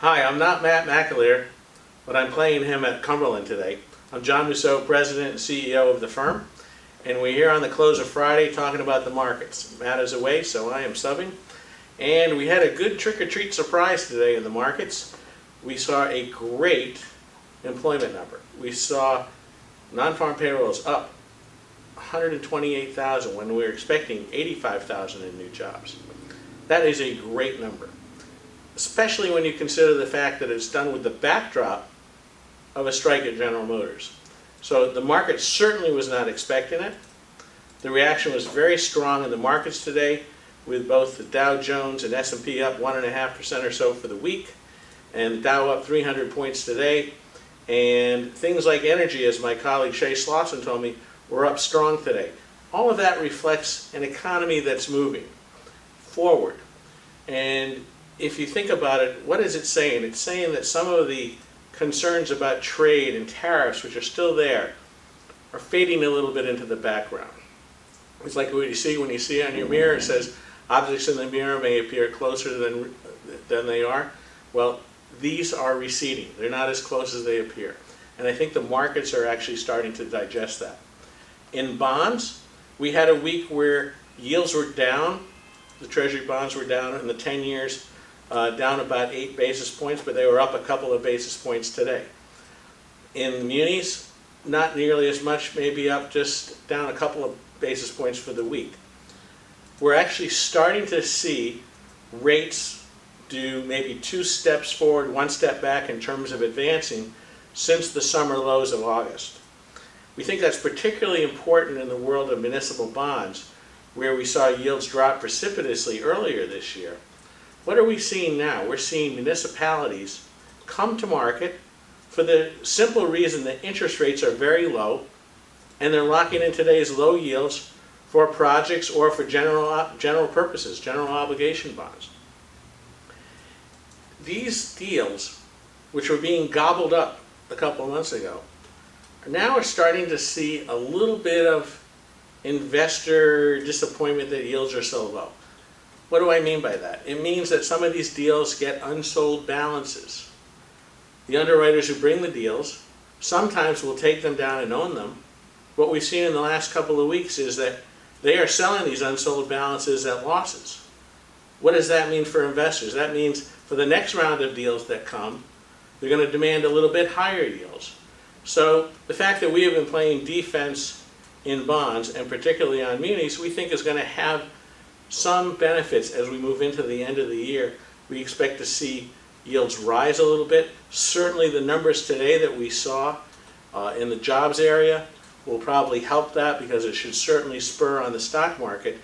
Hi, I'm not Matt McAleer, but I'm playing him at Cumberland today. I'm John Mousseau, President and CEO of the firm, and we're here on the close of Friday talking about the markets. Matt is away, so I am subbing. And we had a good trick-or-treat surprise today in the markets. We saw a great employment number. We saw non-farm payrolls up 128,000 when we were expecting 85,000 in new jobs. That is a great number, especially when you consider the fact that it's done with the backdrop of a strike at General Motors. So the market certainly was not expecting it. The reaction was very strong in the markets today, with both the Dow Jones and S&P up 1.5% or so for the week, and the Dow up 300 points today. And things like energy, as my colleague Shay Slauson told me, were up strong today. All of that reflects an economy that's moving forward. And if you think about it, what is it saying? It's saying that some of the concerns about trade and tariffs, which are still there, are fading a little bit into the background. It's like what you see when you see on your mirror, it says, objects in the mirror may appear closer than they are. Well, these are receding. They're not as close as they appear. And I think the markets are actually starting to digest that. In bonds, we had a week where yields were down. The Treasury bonds were down in the 10 years, down about 8 basis points, but they were up a couple of basis points today. In the Munis, not nearly as much, maybe up just down a couple of basis points for the week. We're actually starting to see rates do maybe 2 steps forward, 1 step back in terms of advancing since the summer lows of August. We think that's particularly important in the world of municipal bonds, where we saw yields drop precipitously earlier this year. What are we seeing now? We're seeing municipalities come to market for the simple reason that interest rates are very low, and they're locking in today's low yields for projects or for general purposes, general obligation bonds. These deals, which were being gobbled up a couple of months ago, now are starting to see a little bit of investor disappointment that yields are so low. What do I mean by that? It means that some of these deals get unsold balances. The underwriters who bring the deals sometimes will take them down and own them. What we've seen in the last couple of weeks is that they are selling these unsold balances at losses. What does that mean for investors? That means for the next round of deals that come, they're going to demand a little bit higher yields. So the fact that we have been playing defense in bonds, and particularly on munis, we think is going to have some benefits as we move into the end of the year. We expect to see yields rise a little bit. Certainly the numbers today that we saw in the jobs area will probably help that, because it should certainly spur on the stock market.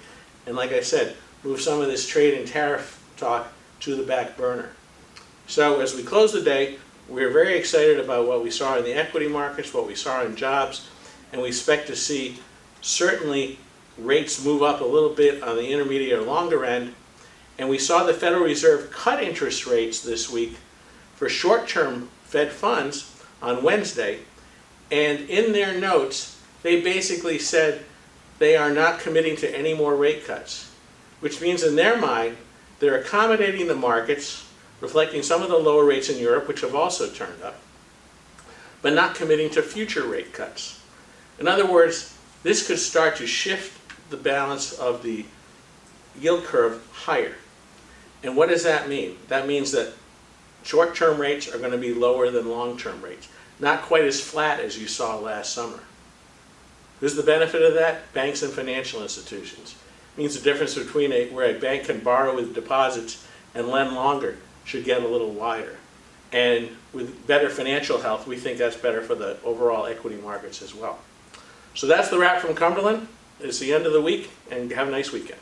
And like I said, move some of this trade and tariff talk to the back burner. So as we close the day, we're very excited about what we saw in the equity markets, what we saw in jobs, and we expect to see certainly rates move up a little bit on the intermediate or longer end. And we saw the Federal Reserve cut interest rates this week for short-term Fed funds on Wednesday. And in their notes, they basically said they are not committing to any more rate cuts, which means in their mind, they're accommodating the markets, reflecting some of the lower rates in Europe, which have also turned up, but not committing to future rate cuts. In other words, this could start to shift the balance of the yield curve higher. And what does that mean? That means that short-term rates are going to be lower than long-term rates, not quite as flat as you saw last summer. Who's the benefit of that? Banks and financial institutions. It means the difference between where a bank can borrow with deposits and lend longer should get a little wider. And with better financial health, we think that's better for the overall equity markets as well. So that's the wrap from Cumberland. It's the end of the week, and have a nice weekend.